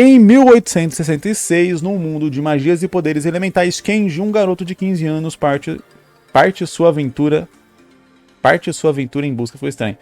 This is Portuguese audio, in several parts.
Em 1866, num mundo de magias e poderes elementais, Kenji, um garoto de 15 anos, parte sua aventura em busca, foi estranho,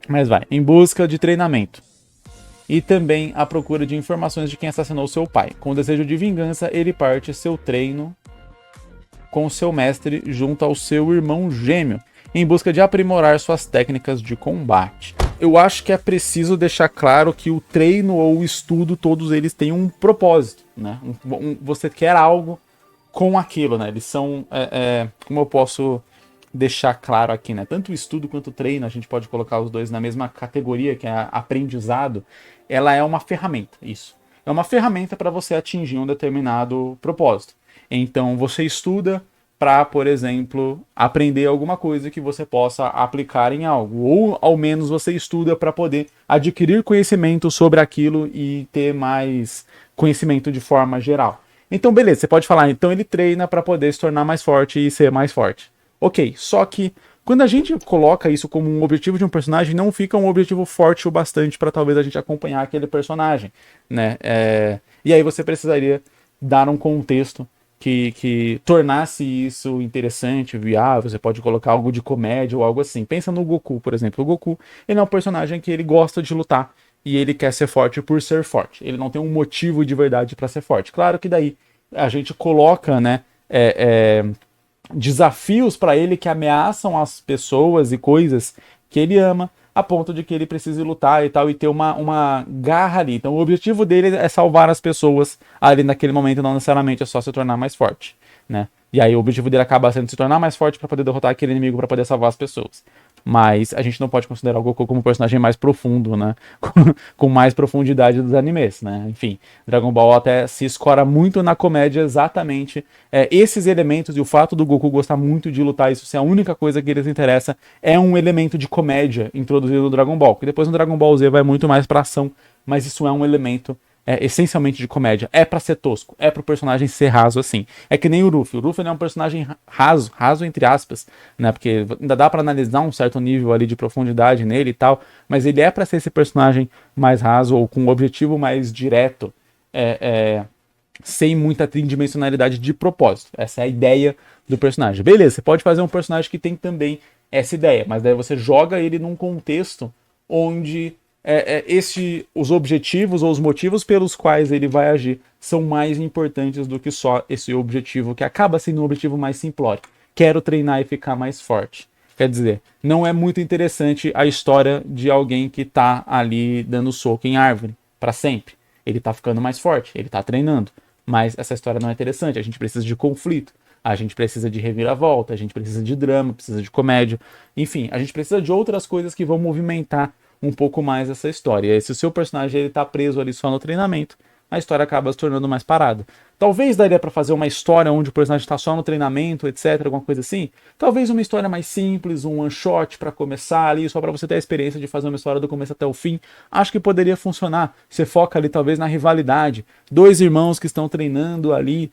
mas vai, em busca de treinamento. E também à procura de informações de quem assassinou seu pai. Com o desejo de vingança, ele parte seu treino com seu mestre junto ao seu irmão gêmeo, em busca de aprimorar suas técnicas de combate. Eu acho que é preciso deixar claro que o treino ou o estudo, todos eles têm um propósito, né? Você quer algo com aquilo, né? Eles são, como eu posso deixar claro aqui, né? Tanto o estudo quanto o treino, a gente pode colocar os dois na mesma categoria, que é aprendizado. Ela é uma ferramenta, isso. É uma ferramenta para você atingir um determinado propósito. Então, você estuda para, por exemplo, aprender alguma coisa que você possa aplicar em algo. Ou, ao menos, você estuda para poder adquirir conhecimento sobre aquilo e ter mais conhecimento de forma geral. Então, beleza, você pode falar, então ele treina para poder se tornar mais forte e ser mais forte. Ok, só que quando a gente coloca isso como um objetivo de um personagem, não fica um objetivo forte o bastante para talvez a gente acompanhar aquele personagem, né? E aí você precisaria dar um contexto que tornasse isso interessante, viável. Você pode colocar algo de comédia ou algo assim. Pensa no Goku, por exemplo. O Goku, ele é um personagem que ele gosta de lutar e ele quer ser forte por ser forte. Ele não tem um motivo de verdade para ser forte. Claro que daí a gente coloca, né, desafios para ele que ameaçam as pessoas e coisas que ele ama, a ponto de que ele precise lutar e tal, e ter uma garra ali. Então o objetivo dele é salvar as pessoas ali naquele momento, não necessariamente é só se tornar mais forte, né? E aí o objetivo dele acaba sendo se tornar mais forte para poder derrotar aquele inimigo, para poder salvar as pessoas. Mas a gente não pode considerar o Goku como um personagem mais profundo, né? Com mais profundidade dos animes, né? Enfim, Dragon Ball até se escora muito na comédia exatamente esses elementos, e o fato do Goku gostar muito de lutar, isso ser a única coisa que eles interessa, é um elemento de comédia introduzido no Dragon Ball. Que depois no Dragon Ball Z vai muito mais pra ação, mas isso é um elemento essencialmente de comédia. É pra ser tosco, é pro personagem ser raso assim. É que nem o Luffy. O Luffy é um personagem raso entre aspas, né? Porque ainda dá pra analisar um certo nível ali de profundidade nele e tal, mas ele é pra ser esse personagem mais raso ou com um objetivo mais direto, sem muita tridimensionalidade de propósito. Essa é a ideia do personagem. Beleza, você pode fazer um personagem que tem também essa ideia, mas daí você joga ele num contexto onde os objetivos ou os motivos pelos quais ele vai agir são mais importantes do que só esse objetivo, que acaba sendo um objetivo mais simplório. Quero treinar e ficar mais forte. Quer dizer, não é muito interessante a história de alguém que tá ali dando soco em árvore para sempre. Ele tá ficando mais forte, ele tá treinando. Mas essa história não é interessante, a gente precisa de conflito. A gente precisa de reviravolta, a gente precisa de drama, precisa de comédia. Enfim, a gente precisa de outras coisas que vão movimentar um pouco mais essa história. E se o seu personagem está preso ali só no treinamento, a história acaba se tornando mais parada. Talvez daria para fazer uma história onde o personagem está só no treinamento, etc, alguma coisa assim. Talvez uma história mais simples, um one shot para começar ali, só para você ter a experiência de fazer uma história do começo até o fim. Acho que poderia funcionar. Você foca ali talvez na rivalidade. Dois irmãos que estão treinando ali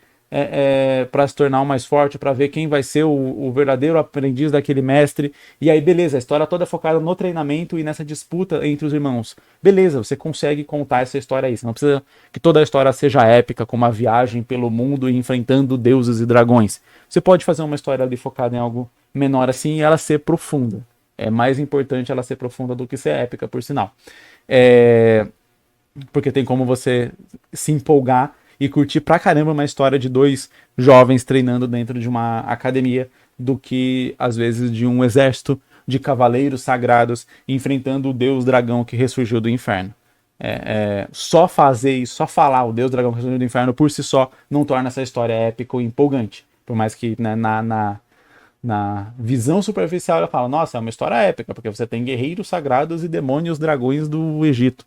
para se tornar o mais forte, para ver quem vai ser o verdadeiro aprendiz daquele mestre. E aí, beleza, a história toda é focada no treinamento e nessa disputa entre os irmãos. Beleza, você consegue contar essa história aí. Você não precisa que toda a história seja épica, como uma viagem pelo mundo e enfrentando deuses e dragões. Você pode fazer uma história ali focada em algo menor assim e ela ser profunda. É mais importante ela ser profunda do que ser épica, por sinal. Porque tem como você se empolgar e curtir pra caramba uma história de dois jovens treinando dentro de uma academia do que, às vezes, de um exército de cavaleiros sagrados enfrentando o deus dragão que ressurgiu do inferno. Só fazer isso, só falar o deus dragão que ressurgiu do inferno por si só não torna essa história épica ou empolgante. Por mais que, né, na visão superficial ela fala, nossa, é uma história épica, porque você tem guerreiros sagrados e demônios dragões do Egito.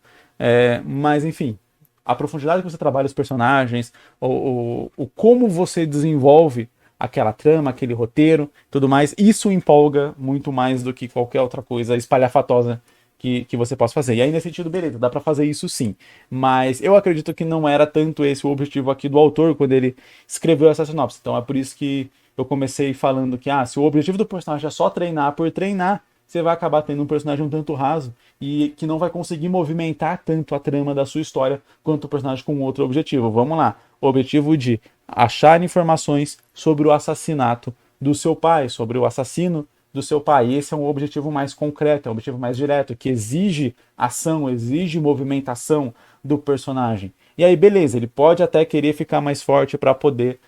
Mas, enfim, a profundidade que você trabalha os personagens, o como você desenvolve aquela trama, aquele roteiro, tudo mais, isso empolga muito mais do que qualquer outra coisa espalhafatosa que você possa fazer. E aí, nesse sentido, beleza, dá pra fazer isso sim. Mas eu acredito que não era tanto esse o objetivo aqui do autor quando ele escreveu essa sinopse. Então é por isso que eu comecei falando que, se o objetivo do personagem é só treinar por treinar, você vai acabar tendo um personagem um tanto raso e que não vai conseguir movimentar tanto a trama da sua história quanto o personagem com outro objetivo. Vamos lá, o objetivo de achar informações sobre o assassinato do seu pai, sobre o assassino do seu pai. Esse é um objetivo mais concreto, é um objetivo mais direto, que exige ação, exige movimentação do personagem. E aí, beleza, ele pode até querer ficar mais forte para poder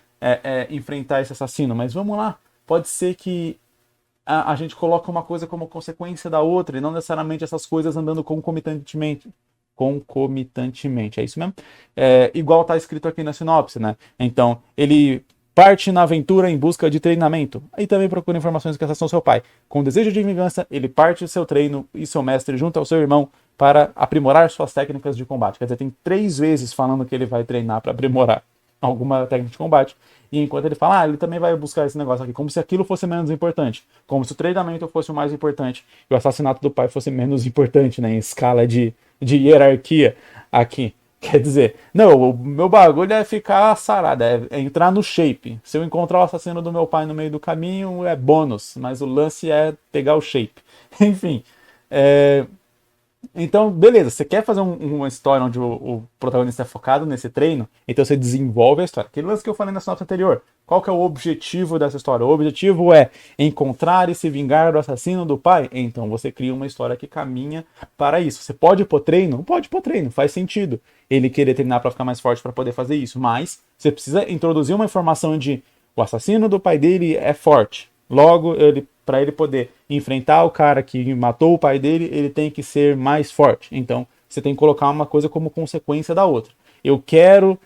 enfrentar esse assassino, mas vamos lá, pode ser que a gente coloca uma coisa como consequência da outra, e não necessariamente essas coisas andando concomitantemente. Concomitantemente, é isso mesmo? Igual está escrito aqui na sinopse, né? Então, ele parte na aventura em busca de treinamento. E também procura informações com relação ao seu pai. Com desejo de vingança, ele parte seu treino e seu mestre junto ao seu irmão para aprimorar suas técnicas de combate. Quer dizer, tem 3 vezes falando que ele vai treinar para aprimorar alguma técnica de combate. E enquanto ele fala, ele também vai buscar esse negócio aqui, como se aquilo fosse menos importante. Como se o treinamento fosse o mais importante e o assassinato do pai fosse menos importante, né? Em escala de hierarquia aqui. Quer dizer, não, o meu bagulho é ficar sarado, é entrar no shape. Se eu encontrar o assassino do meu pai no meio do caminho, é bônus, mas o lance é pegar o shape. Enfim, então, beleza, você quer fazer uma história onde o protagonista é focado nesse treino, então você desenvolve a história. Aquele lance que eu falei na sinopse anterior. Qual que é o objetivo dessa história? O objetivo é encontrar e se vingar do assassino do pai? Então você cria uma história que caminha para isso. Você pode pôr treino? Pode pôr treino, faz sentido ele querer treinar para ficar mais forte para poder fazer isso, mas você precisa introduzir uma informação de o assassino do pai dele é forte. Logo, para ele poder enfrentar o cara que matou o pai dele, ele tem que ser mais forte. Então, você tem que colocar uma coisa como consequência da outra. Eu quero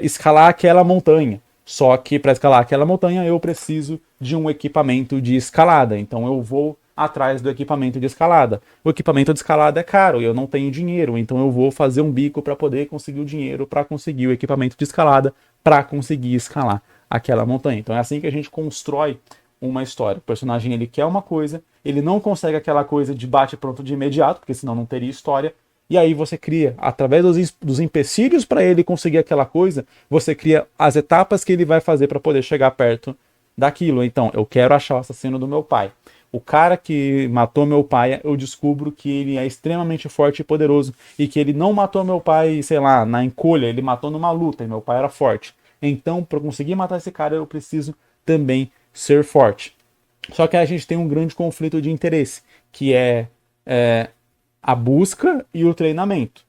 escalar aquela montanha. Só que para escalar aquela montanha, eu preciso de um equipamento de escalada. Então, eu vou atrás do equipamento de escalada. O equipamento de escalada é caro e eu não tenho dinheiro. Então, eu vou fazer um bico para poder conseguir o dinheiro para conseguir o equipamento de escalada para conseguir escalar aquela montanha. Então, é assim que a gente constrói uma história. O personagem ele quer uma coisa, ele não consegue aquela coisa de bate pronto de imediato, porque senão não teria história. E aí você cria, através dos empecilhos para ele conseguir aquela coisa, você cria as etapas que ele vai fazer para poder chegar perto daquilo. Então, eu quero achar o assassino do meu pai. O cara que matou meu pai, eu descubro que ele é extremamente forte e poderoso e que ele não matou meu pai, sei lá, na encolha, ele matou numa luta e meu pai era forte. Então, para conseguir matar esse cara, eu preciso também ser forte. Só que a gente tem um grande conflito de interesse, que é a busca e o treinamento.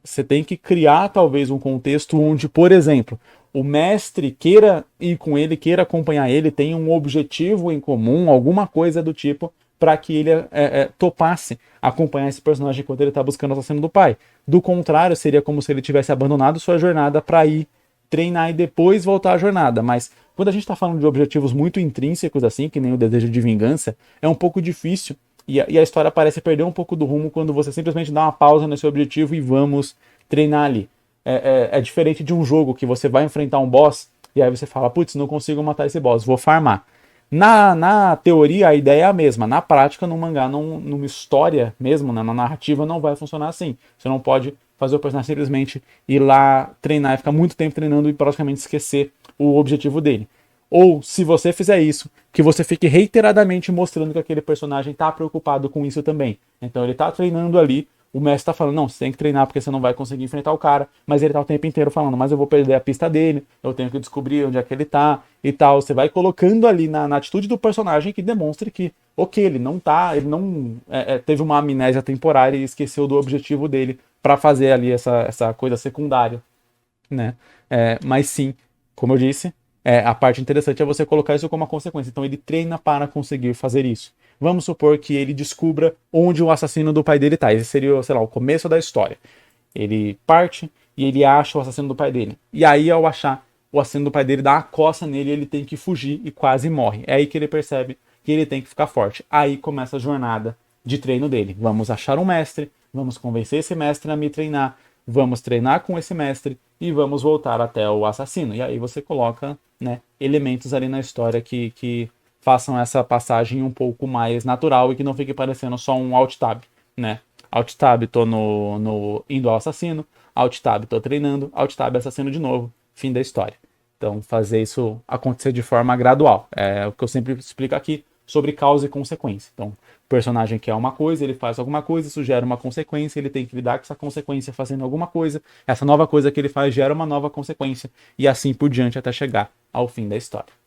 Você tem que criar talvez um contexto onde, por exemplo, o mestre queira ir com ele, queira acompanhar ele, tenha um objetivo em comum, alguma coisa do tipo, para que ele topasse acompanhar esse personagem enquanto ele está buscando o assassino do pai. Do contrário, seria como se ele tivesse abandonado sua jornada para ir treinar e depois voltar à jornada. Mas quando a gente está falando de objetivos muito intrínsecos, assim, que nem o desejo de vingança, é um pouco difícil e a história parece perder um pouco do rumo quando você simplesmente dá uma pausa nesse objetivo e vamos treinar ali. É diferente de um jogo que você vai enfrentar um boss e aí você fala, putz, não consigo matar esse boss, vou farmar. Na teoria, a ideia é a mesma. Na prática, no mangá, numa história mesmo, na narrativa, não vai funcionar assim. Você não pode fazer o personagem simplesmente ir lá treinar e ficar muito tempo treinando e praticamente esquecer o objetivo dele. Ou, se você fizer isso, que você fique reiteradamente mostrando que aquele personagem está preocupado com isso também. Então ele está treinando ali, o mestre está falando, não, você tem que treinar porque você não vai conseguir enfrentar o cara, mas ele está o tempo inteiro falando, mas eu vou perder a pista dele, eu tenho que descobrir onde é que ele está e tal. Você vai colocando ali na atitude do personagem que demonstre que, ok, ele não teve uma amnésia temporária e esqueceu do objetivo dele para fazer ali essa coisa secundária, né? Mas sim, como eu disse, a parte interessante é você colocar isso como uma consequência. Então ele treina para conseguir fazer isso. Vamos supor que ele descubra onde o assassino do pai dele está. Esse seria, sei lá, o começo da história. Ele parte e ele acha o assassino do pai dele. E aí, ao achar o assassino do pai dele, dá uma coça nele e ele tem que fugir e quase morre. É aí que ele percebe que ele tem que ficar forte. Aí começa a jornada de treino dele. Vamos achar um mestre, vamos convencer esse mestre a me treinar, vamos treinar com esse mestre e vamos voltar até o assassino. E aí você coloca, né, elementos ali na história que façam essa passagem um pouco mais natural e que não fique parecendo só um alt tab, né? Alt tab, tô indo ao assassino, alt tab, tô treinando, alt tab, assassino de novo, fim da história. Então fazer isso acontecer de forma gradual. É o que eu sempre explico aqui, sobre causa e consequência. Então, o personagem quer uma coisa, ele faz alguma coisa, isso gera uma consequência, ele tem que lidar com essa consequência fazendo alguma coisa, essa nova coisa que ele faz gera uma nova consequência, e assim por diante até chegar ao fim da história.